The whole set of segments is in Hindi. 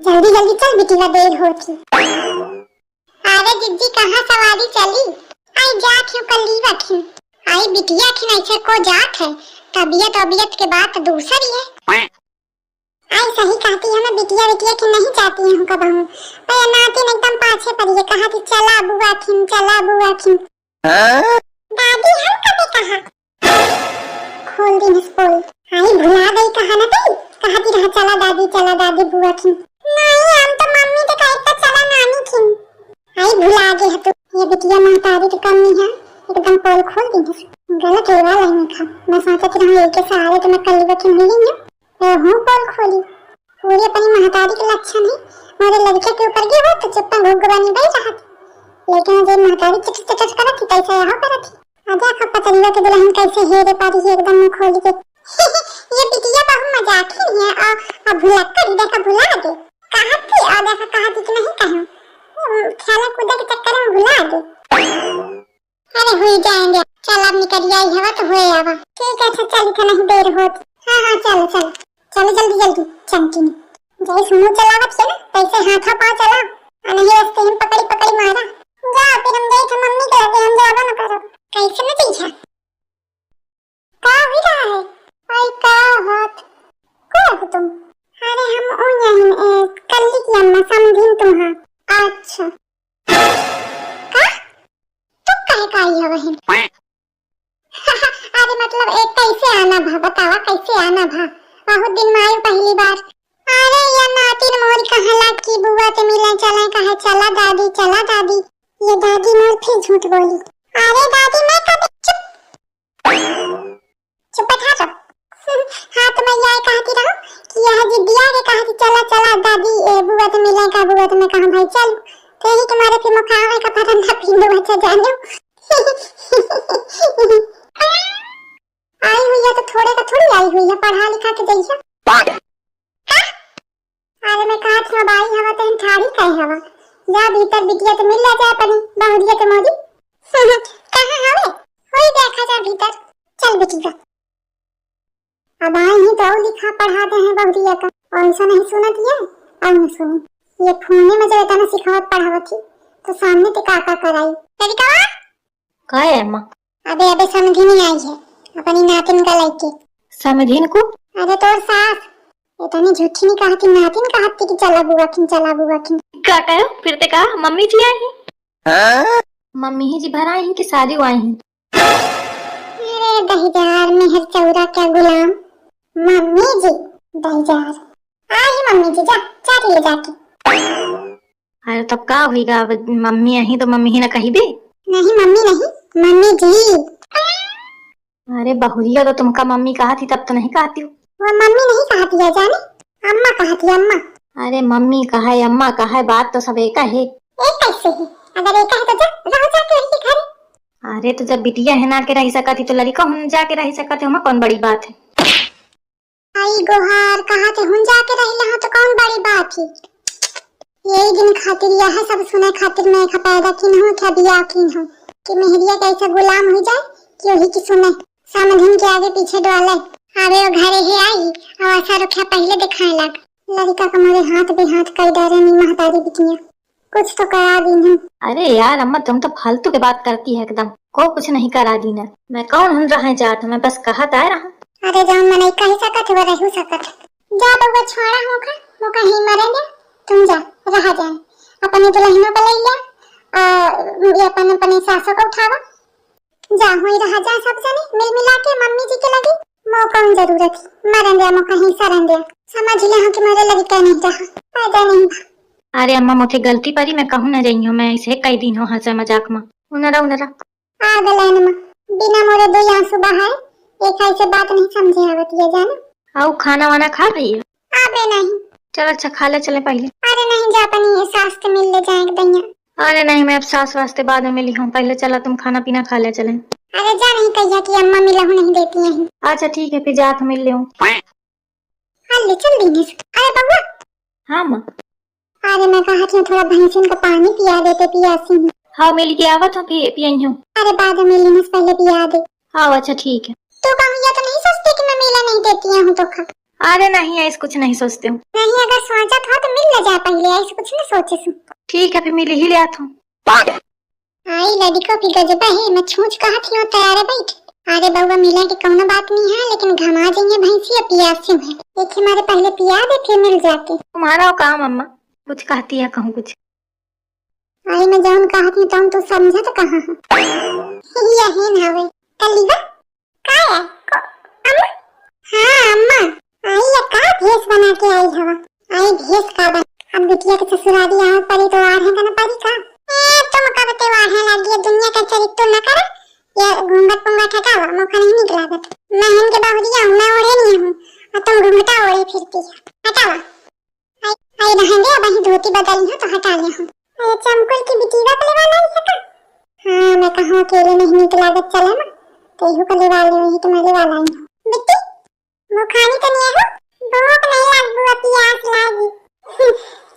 जल्दी जल्दी चल बिटिया, देर होती। अरे दीदी कहाँ सवारी चली? आई जात हूँ कल्ली रखी। आई बिटिया की ऐसे को जात है, तबीयत तबीयत के बात दूसरी है। आई सही कहती है, मैं बिटिया बिटिया की नहीं चाहती हूँ कब हूँ। पर नातिन एकदम पाछे पड़ी है, कहा कि चला बुआ खिन, चला बुआ खिन। दादी हम कभी कहा खोल दी स्कूल। आई भुला गई कहा ना गई, कहा कि रहा चला दादी बुआ खिन। नहीं हम तो मम्मी तो कहता चला नानी खिन। आई भुला गई है तू, ये बिटिया महतारी तो कम नहीं है, एकदम पोल खोल दी। गलत लेवा नहीं खा, मैं सोचा कि हम एक सहारे तो मैं कल बच्चे मिलेंगे। हूँ पोल खोली, पूरी अपनी महतारी के लक्षण है। मेरे लड़के के ऊपर गिर हो तो चुप्पा भोगवानी बैठ रहा थी, लेकिन जब महतारी चटच चटच करा थी कैसे यहाँ करा थी। आजा खप्पा तरीका के दुल्हन कैसे हेरे पारी है एकदम मुंह खोल के। ये बिटिया बहुत मजाक ही है। और भुलक्कड़ देखा भुला दे, कहा थी और देखा कहा थी कि नहीं कहूँ, खेला कूदा के चक्कर में भुला दे। अरे हुई जाएंगे, चल अब निकल आई हवा तो हुए आवा। ठीक है अच्छा चल, इतना नहीं देर होती। हाँ चलो चलो चलो जल्दी जल्दी चमकी जैसे मुँह चलावत है ना तैसे हाथा पाँव चला, और नहीं रास्ते में पकड़ी पकड़ी मारा। जा फिर हम देख मम्मी के लगे हम जाबा न करो कैसे न पीछा का हो रहा है। ओए का हाथ को हो तुम? अरे हम ओ यहीं कल्ली की अम्मा समझीन तुम्हा। अच्छा का तू कहे का आई हो बहन? अरे मतलब एक कैसे आना भा, बतावा कैसे आना भा? बहुत दिन में आई पहली बार। अरे ये नातिन मोर कहला की बुआ से मिलने चले, कहे चला दादी। ये दादी मोर फिर झूठ बोली। अरे दादी मैं कभी चुप बैठा रहो। हाँ तो मैं यही कहती रहूं कि यह जिद्दिया के कहा कि चला दादी बुआ से मिलने का। बुआ तो मैं कहा भाई चल, तो ही तुम्हारे फिर मुखावे का परंदा पींदो बच्चा जानो। आई हुई है तो थोड़े का थोड़ी आई हुई है, पढ़ा लिखा के जैसा। अरे मैं कहा थी बाई हवा तो ठाड़ी कहे हवा, जा भीतर बिटिया तो मिल ले जाए अपनी बहुरिया के मोदी। कहाँ हवे होई देखा जा भीतर, चल बिटिया। अब आई ही तो लिखा पढ़ा दे हैं बहुरिया का, और ऐसा नहीं सुना दिया अब न सुनी। ये फोने में जब इतना सिखावत पढ़ावत थी तो सामने ते काका कराई। तरीका का है अम्मा? अबे समझी नहीं आई है अपनी नातिन का लड़के समझीन को। अरे तोर सास इतनी झूठी नहीं कहा कि नातिन कहती कि चला बुआ खिन। का कहो फिर ते कहा मम्मी जी आई हैं? मम्मी ही जी भर आई हैं कि शादी आई हैं? अरे दहीजार मेहर चौरा क्या गुलाम, मम्मी जी दहीजार आई मम्मी जी जा ले जाके। अरे तब का होईगा, अब मम्मी आई तो मम्मी ही ना कही बे। नहीं मम्मी जी। अरे बहुरिया तो तुमका मम्मी कहा थी तब तो नहीं कहती हूँ। वो मम्मी नहीं कहती है जाने, अम्मा कहती है अम्मा। अरे मम्मी कहा है अम्मा कहा है, बात तो सब एक है। एक कैसे है? अगर एक है तो जा रहो जाके रही घर। अरे तो जब बिटिया है ना के रह सका थी तो लड़का हम जाके रह सका थे, कौन बड़ी बात है। आई गोहार कहा थे हम जाके रह ले तो कौन बड़ी बात है। यही दिन खातिर यह सब सुने खातिर मैं पैदा की हो क्या बिया की हो कि मेहरिया कैसा गुलाम हो जाए कि वही की सुने समझन के आगे पीछे डोले। अबे वो घरे ही आई और ऐसा रुखा पहले दिखाए लग, लड़का का मोरे हाथ बे हाथ कर डारे नी महतारी बिटिया कुछ तो करा दी हम। अरे यार अम्मा तुम तो फालतू की बात करती है एकदम, को कुछ नहीं करा दी ना। मैं कौन हम रहा जात, मैं बस कहा था रहा। अरे जान मैं नहीं कह सकत है, रहू सकत जा बउआ छोड़ा होगा वो कहीं मरेंगे। तुम जा रहा जाए अपने दुल्हनों को ले ले और अपने सासों को उठावा जा हुई रहा जा सब जने मिल मिला के मम्मी जी के लगी मौका जरूरत मरन दिया मौका ही सरन दिया समझ ले कि मेरे लगी क्या नहीं रहा फायदा नहीं। अरे अम्मा मुझे गलती परी, मैं कहूँ न रही हूँ, मैं ऐसे कई दिन हो हंसा मजाक में उनरा आ गलन में बिना मोरे दो आंसू बहाए एक ऐसे बात नहीं समझे आवत ये जाना। आओ खाना वाना खा रही है? अबे नहीं। चल अच्छा खा ले चले पहले। अरे नहीं जा अपनी सास के मिल ले जाएंगे दैया। अरे नहीं मैं अब सास वास्ते बाद में मिली हूँ, पहले चला तुम खाना पीना खा ले चले। अरे जा नहीं कहिया कि अम्मा मिलहु नहीं देती हैं। अच्छा ठीक है फिर जात मिल ले हूँ। ले चल दीने। अरे बउआ। हाँ माँ। अरे मैं कहा थी थोड़ा भैंसिन का पानी पिया देते पियासी हूँ। हाँ मिल के आवत हूँ पियई हूँ। अरे बाद में मिलने से पहले पिया दे। हाँ अच्छा ठीक है। तो कहूँ या तो नहीं सोचती कि मैं मिला नहीं देती हूँ तो खा। अरे नहीं, ऐसे कुछ नहीं सोचते हूँ। नहीं अगर सोचा था तो मिल ले जा पहले, ऐसे कुछ नहीं सोचे सु। ठीक है फिर मिल ही लिया था। आई लड़को की गजबा है, मैं छूछ कहा थी और तैयार है बैठ। अरे बउआ मिला की कौनो बात नहीं है, लेकिन घमा जाएंगे भैंसी और पियासी है। एक हमारे पहले पिया दे फिर मिल जाते। तुम्हारा काम अम्मा, कुछ कहती है कहूँ कुछ। आई मैं जौन कहा थी तुम तो समझा तो कहाँ है यही ना वे कलीवा का है अम्मा। हाँ अम्मा आई या का भेष बना के आई हवा। आई भेष का बन अब बिटिया के ससुराली आवे परी तो आर है ना परी का। तुम कब त्योहार है लगी दुनिया का चरित्र न करे या घूंघट पुंगट हटावा मौका नहीं निकला बत। मैं इनके बाहुरिया हूँ, मैं ओढ़े नहीं हूँ और तुम घूंघटा ओढ़े फिरती है। हटावा आई रहने दे, अब ही धोती बदली हो तो हटा ले हूँ। अरे चमकुल की बिटिया को लेवा लाई है का। हाँ मैं कहाँ अकेले नहीं निकला बत चला ना तेहू को लेवा ले वही तो मैं लेवा लाई हूँ। बिट्टी वो खानी तो नहीं है भूख नहीं लग बुआ प्यास लागी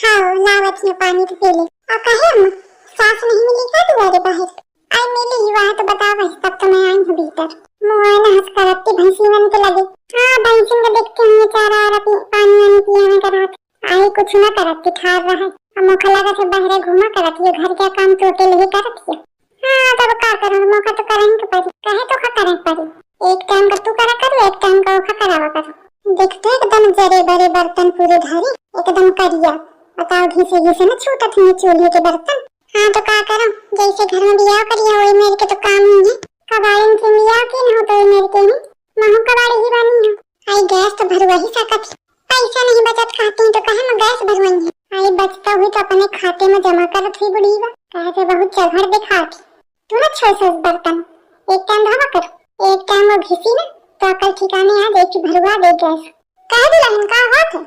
हाँ लावत में पानी तो पी ले। और कहे अम्मा सास नहीं मिली क्या दुआरे बाहर। आई मिली ही वहाँ तो बताओ भाई तब तो मैं आई हूँ भीतर। मुँह ना हंस कर अपनी भैंसी बन के लगे। हाँ भैंसी को देखते हुए चारा और अपनी पानी वानी पिया में करा आई कुछ न करती ठार रहा है। मौका लगा से बाहर घुमा करती है, घर का काम तो अकेले ही करती है। हाँ तब का करूँ मौका तो करें के पड़ी कहे तो खा करें पड़ी। एक टाइम का तू करा करो एक टाइम का ओखा करावा करो। देखते एकदम जरे बड़े बर्तन पूरे धारी एकदम करिया बताओ घिसे घिसे न छूटत हुए चूल्हे के बर्तन। हाँ तो का करूँ जैसे घर में बिया करिया वही मेरे के तो काम ही है। कबाड़िन से बिया की न हो तो मेरे के ही महू कबाड़ी ही बनी हो। आई गैस तो भरवा ही सकत पैसा नहीं बचत खाती तो कहे मैं गैस भरवाई है। आई बचता हुई तो अपने खाते में जमा करत हुई बुढ़ीवा कहते बहुत चढ़ दिखाती तू न छोड़ बर्तन एक टाइम धोवा कर एक टाइम वो घिसी ना तो अकल ठिकाने आ जाए कि भरवा दे गैस। कह दुल्हन का बात है।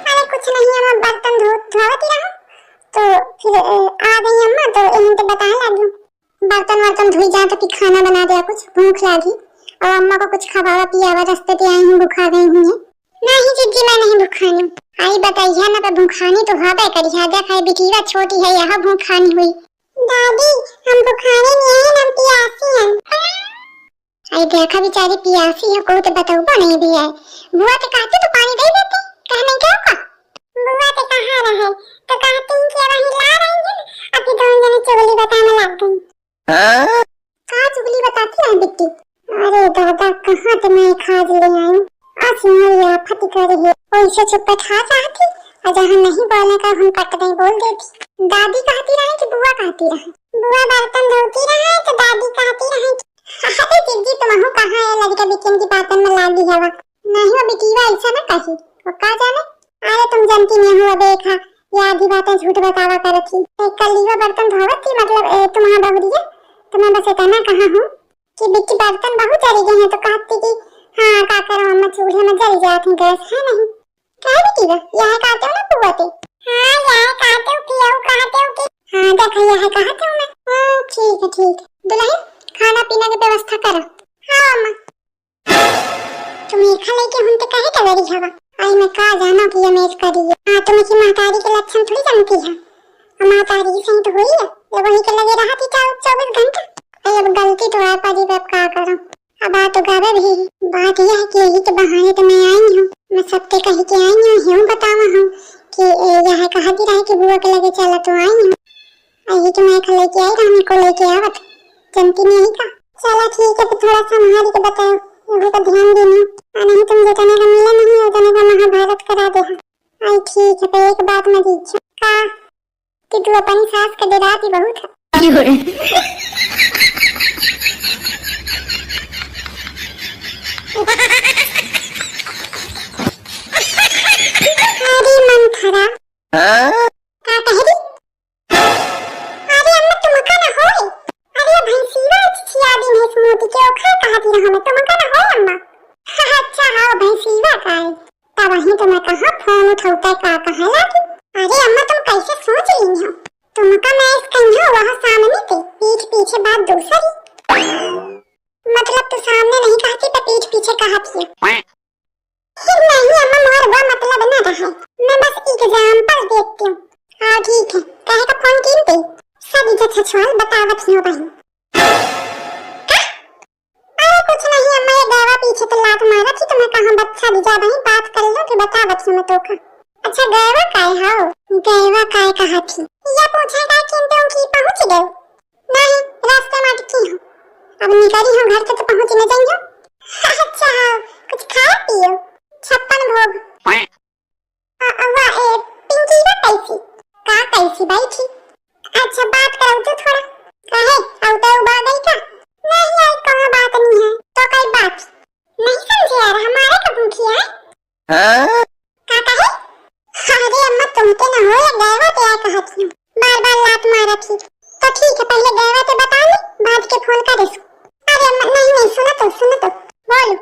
अरे कुछ नहीं हम बर्तन धोती रहा तो फिर आ गई अम्मा तो इन तो बताने लगी बर्तन वर्तन धोई जा तो फिर खाना बना दिया कुछ भूख लगी और अम्मा को कुछ खवावा पियावा रास्ते पे आई हूँ भूखा गई हूँ। नहीं जीजी मैं नहीं भूखानी। आई बताइए ना तो भूखानी तो हवा करी है देखा बिटिया छोटी है यहाँ भूखानी हुई। दादी हम भूखानी नहीं है हम पियासी हैं। आई देखा बेचारी पियासी है कोई तो बताऊबा नहीं भी है। बुआ तो कहती तो पानी दे देती कहने क्या का बुआ तो कहाँ रहे तो कहती कि वहीं ला रही है अभी दोनों जने चुगली बताने लग गई। कहाँ चुगली बताती है बिट्टी। अरे दादा कहाँ तो मैं खाद ले आई हूँ आसमानिया फटी कर रही है वैसे चुप खा चाहती और जहाँ नहीं बोलने का हम कट नहीं बोल देती। दादी कहती रहे कि बुआ कहती रहे बुआ बर्तन धोती रहे तो दादी कहती रहे अरे दीदी तुम हो कहाँ है लड़का बिटिन की बातन में लागी है वक्त नहीं वो बिटिया ऐसा ना कही वो का जाने। अरे तुम जानती नहीं हो देखा ये आधी बातें झूठ बतावा करती कल ये बर्तन धोवत थी मतलब तुम्हारा बहुरिया तो मैं बस इतना कहा हूँ कि बिट्टी बर्तन बहुत चली गए हैं तो कहती कि हाँ का करो अम्मा चूल्हे में जल जाती गैस है नहीं कह बेटी यह कहते हो ना बुआ ते। हाँ यह कहते हो कि यह कहते हो कि हाँ देखा यह कहते हो मैं ठीक है दुल्हन खाना पीना की व्यवस्था करो। हाँ अम्मा तुम एक लेके हम तो कहे कवेरी हवा आई मैं कहा जाना कि ये मेज करी है। हाँ तुम इसी महतारी के लक्षण थोड़ी जानती है और महतारी सही तो हुई है ये वही के लगे रहा थी 24 घंटा। अब गलती तो है परी अब का करूं अब बात तो गावे भी बात यह है कि यही तो बहाने तो मैं आई हूँ मैं सबके कही के आई हूँ बतावा हूँ कि यह कहती रहे कि बुआ के लगे चला तो आई हूँ यही तो मैं खले के आई रहने को लेके आवत जनती नहीं का। चलो ठीक है तो थोड़ा संभाल के बताओ यही का ध्यान देना नहीं तुम जितने का मिला नहीं उतने का महाभारत करा दे। आई ठीक है तो एक बात मैं दीजिए का कि तू अपनी सास का डराती बहुत है। अरे मन खरा का कह रही अरे अम्मा तुम का ना होए अरे भैंसीवा छिया दिन है मोती के ओखा कहती रहो मैं तुम का ना होए अम्मा। अच्छा हाँ भैंसीवा का है तब वहीं तो मैं कहा फोन उठाता का कहा लागी। अरे अम्मा तुम कैसे सोच रही हो तुम का मैं इस कहीं वहाँ सामने थे पीठ पीछे बात दूसरी मतलब तू सामने नहीं कहती तो पीठ पीछे कहती है। नहीं अम्मा मोर वो मतलब ना रहा मैं बस एग्जांपल देखती हूँ। हाँ ठीक है कहे का फोन कीमती सब इज्जत छछवाल बतावत ही हो बहन। अरे कुछ नहीं अम्मा ये देवा पीछे तो लात मारा थी तो मैं कहा बच्चा अच्छा ज्यादा ही बात कर लो कि बता बच्चों में तो का। अच्छा गैवा काय हाओ? गैवा काय कहा थी? या पूछेगा कि तुम की पहुंच गए? नहीं, रास्ते में अटकी हूँ। अब निकली हूँ घर से तो पहुंच न जाइयो। अच्छा कुछ खा पियो। 56 भोग। वाह पिंकी का कैसी? का कैसी बैठी? अच्छा बात करो तो थोड़ा। कहे अब तो उबा गई का? नहीं आई कहाँ बात नहीं है। तो कई बात नहीं समझे यार हमारे कब किया है? का कहे? अरे अम्मा तुमके न हो या गैवा ते आए कहा थी। बार-बार लात मारा थी। तो ठीक है पहले गैवा ते बता ले बाद के फोन कर इसको। अरे अम्मा नहीं सुनो तो बोलो।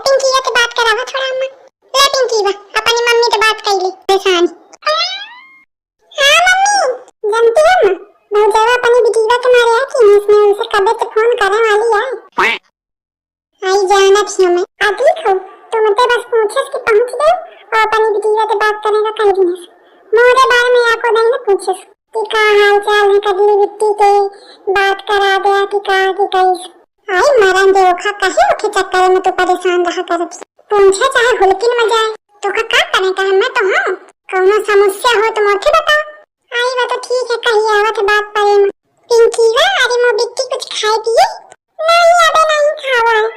पिंकी से बात करावा थोड़ा अम्मा। ले पिंकी वा अपनी मम्मी से बात कर ले परेशान। हाँ मम्मी जानती है ना बहुत जगह अपनी बिटिया के मारे है कि इसने उसे कब से फोन करने वाली है। आई जाना थी मैं आज लिखो तो मते बस पूछे कि पहुंच गए और अपनी बिटिया से बात करेगा कल दिन से। मोरे बारे में आपको नहीं ना पूछे कि का हाल चाल है कभी बिट्टी के बात करा दिया कि का कि कैसे। आई मरन देखा कहे उठे चक्कर में तो परेशान रहा करत। पूछे चाहे हुलकिन में जाए तो का करे का मैं तो हां कोनो समस्या हो तो मुझे बता। आई बात तो ठीक है कही आवत बात परे में। पिंकी वा अरे मो बिट्टी कुछ खाए पिए? नहीं अबे नहीं खावा है।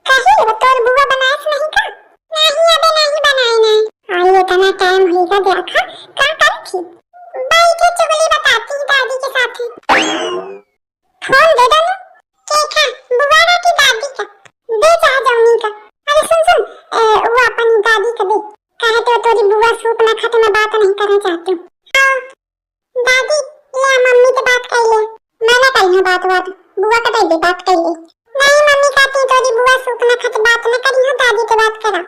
कही वो तोर बुआ बनाए नहीं का? नहीं अबे नहीं बनाए नहीं। आई इतना टाइम होगा देखा का कर थी? बैठे चुगली बताती दादी के साथ। फोन दे दो देखा बुआ ना की दादी का दे जा जाऊंगी का। अरे सुन वो अपनी दादी का दे कहे तो तेरी बुआ सूप ना खाते मैं बात नहीं करना चाहती हूँ। दादी ले मम्मी से बात कर ले। मैंने कही है बात बुआ का दे बात कर ले। नहीं मम्मी कहती तेरी बुआ सूप ना खाते बात ना करी हो दादी से बात करा।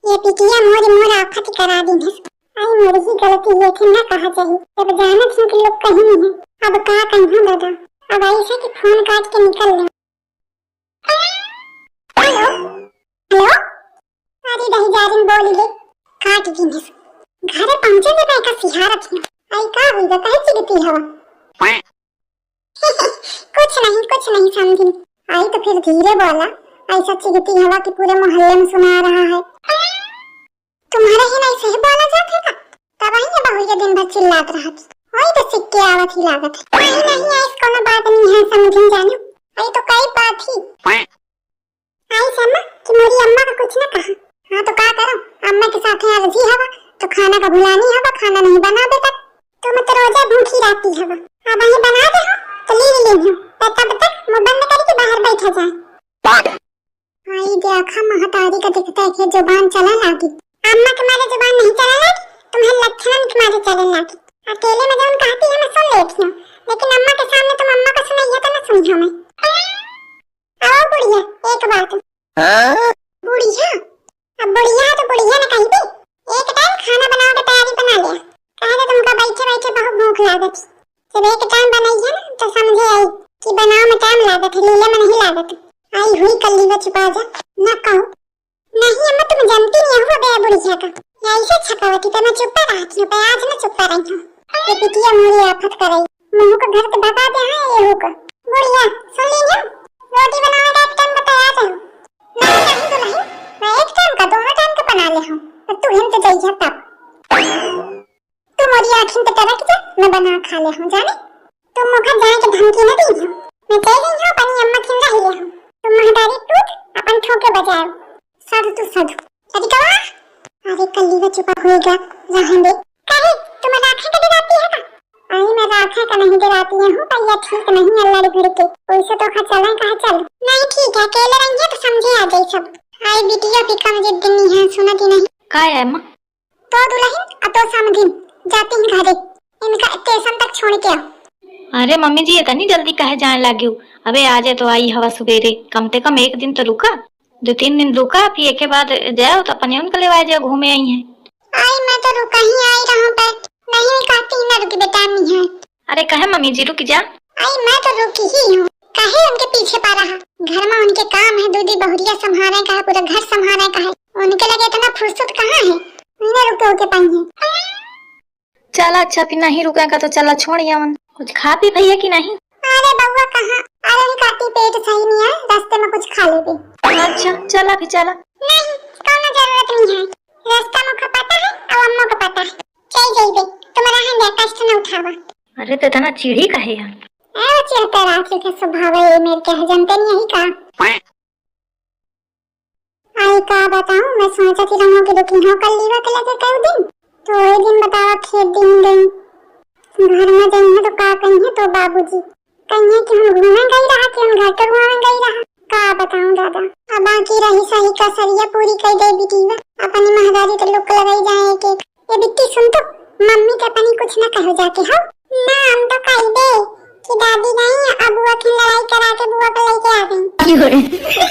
ये पिटिया मोर आफत करा दी है। आई मेरी ही गलती है कि ना कहा चाहिए जब जानत हूँ कि लोग कहीं नहीं है। अब कहा कहूँ दादा अब ऐसा कि फोन काट के निकल ले। हेलो हेलो अरे दही जारिन बोली ले काट दी है। घर पहुंचे तो मैं का सिहारा थी। आई का हुई तो कहे चिगती हवा। कुछ नहीं समझी। आई तो फिर धीरे बोला ऐसा चिगती हवा कि पूरे मोहल्ले में सुना रहा है। तुम्हारे ही नहीं सही बोला जाता था तब ही बहू के दिन भर चिल्लात रहा थी। वही तो सिक्के आवत ही लागत है। नहीं है इसको ना बात नहीं है समझन जानो। आई तो कई बात ही आई समा कि मेरी अम्मा का कुछ ना कहा। हाँ तो क्या करो अम्मा के साथ है अर्जी हवा तो खाना का भुलानी हवा खाना नहीं बना दे तक तो मैं तो रोजा भूखी रहती हवा। अब वही बना दे हो तो ले हूँ तब तक मुंह बंद करके बाहर बैठा जाए। आई देखा महतारी का दिखता है कि जुबान चला लागी। अम्मा के मारे जुबान नहीं चला लागी तुम्हें लक्षण के मारे चले लागी। अकेले में जब कहती है मैं सुन लेती हूँ लेकिन अम्मा के सामने तुम अम्मा को सुनाइए तो ना सुनियो मैं। आओ बुढ़िया एक बात। बुढ़िया अब बुढ़िया तो बुढ़िया ने कही थी एक टाइम खाना बनाओ के तैयारी बना लिया। कहे तो तुमको बैठे बैठे बहुत भूख लागत। जब एक टाइम बनाई है ना तो समझे आई कि बनाओ में टाइम लागत है लीले में नहीं लागत। आई हुई कल्ली में छुपा जा ना कहो। नहीं अम्मा तुम जानती नहीं हो बे बुढ़िया का ऐसे छपावती तो मैं चुप रहती हूँ आज ना चुप रही हूँ। ये पिटिया मोरी आफत करे मुंह को घर से बता दे। हाँ ये होगा बुढ़िया सुन लीजिए रोटी बनाने का एक टाइम का तैयार रहो। नहीं तो नहीं मैं एक टाइम का दोनों टाइम का बना ले हूँ तू हिम तो जाइए तब तू मोरी आँखों पे तरक जा मैं बना खा ले हूँ जाने तुम मुखा जाए के धमकी न दी हूँ। मैं कह रही हूँ अपनी अम्मा खिल रही हूँ तुम महदारी टूट अपन ठोके बजाओ साधु तू साधु अरे कवा। अरे कल्ली का छुपा होएगा रहने दे। कहे तुम राखा का डराती है ना? आई मैं राखा का नहीं डराती हूँ पर ये ठीक नहीं अल्लाह रे घर के वैसे तो खा चला कहा चल। नहीं ठीक है अकेले रहेंगे तो समझे आ जाए सब। आई बिटिया पिका मुझे दिन नहीं है सुनती नहीं। का है अम्मा? तो दुल्हन अतो समझिन जाती हैं घरे इनका स्टेशन तक छोड़ के आओ। अरे मम्मी जी इतनी जल्दी कहे जाने लगी हूँ? अबे आज तो आई हवा सवेरे कम से कम एक दिन तो रुका 2-3 दिन रुका फिर एक के बाद जाओ तो अपने उनके लिए जाओ घूमे आई हैं। आई मैं तो रुका ही आई रहा पे नहीं कहती ना रुकी बेटा नहीं है। अरे कहे मम्मी जी रुक जा। आई मैं तो रुकी ही हूँ कहे उनके पीछे पा रहा। घर में उनके काम है दूधी बहुरिया संभालने का है पूरा घर संभालने का है उनके लगे इतना फुर्सत कहाँ है नहीं रुके होके पाई है। चला अच्छा फिर नहीं रुकेगा तो चला छोड़ यावन कुछ खा पी भैया की नहीं। अरे बउआ कहाँ अरे काटी पेट सही नहीं है, रास्ते में कुछ खा लेबे। अच्छा चला भी चला। नहीं कोनो जरूरत नहीं है, रास्ता में खपाता है और अम्मा को पता है। चल जाइबे, तुम्हारा हंडा कष्ट न उठावा। अरे तो इतना चिढ़ी काहे यार? ए चिढ़ता राखी के स्वभाव है मेरे के, जानते नहीं यही का। आई का बताऊं, मैं सोचा थी रंगों की दुकान हो कल लीवा के लगे कई दिन, तो ये दिन बतावा खेत दिन गई, घर में जाइए तो का कहिए तो बाबूजी कहिए कि हम घूमने गई रहा कि हम घर के घूमने गई रहा। का बताऊं दादा, अब बाकी रही सही का सरिया पूरी कर दे बिटीवा, अपनी महदारी तो लुक लगाई जाए के। ये बिट्टी सुन तो, मम्मी के अपनी कुछ न कहो जाके हो ना, हम तो कह दे कि दादी नहीं अब बुआ की लड़ाई करा के बुआ को लेके आ गई।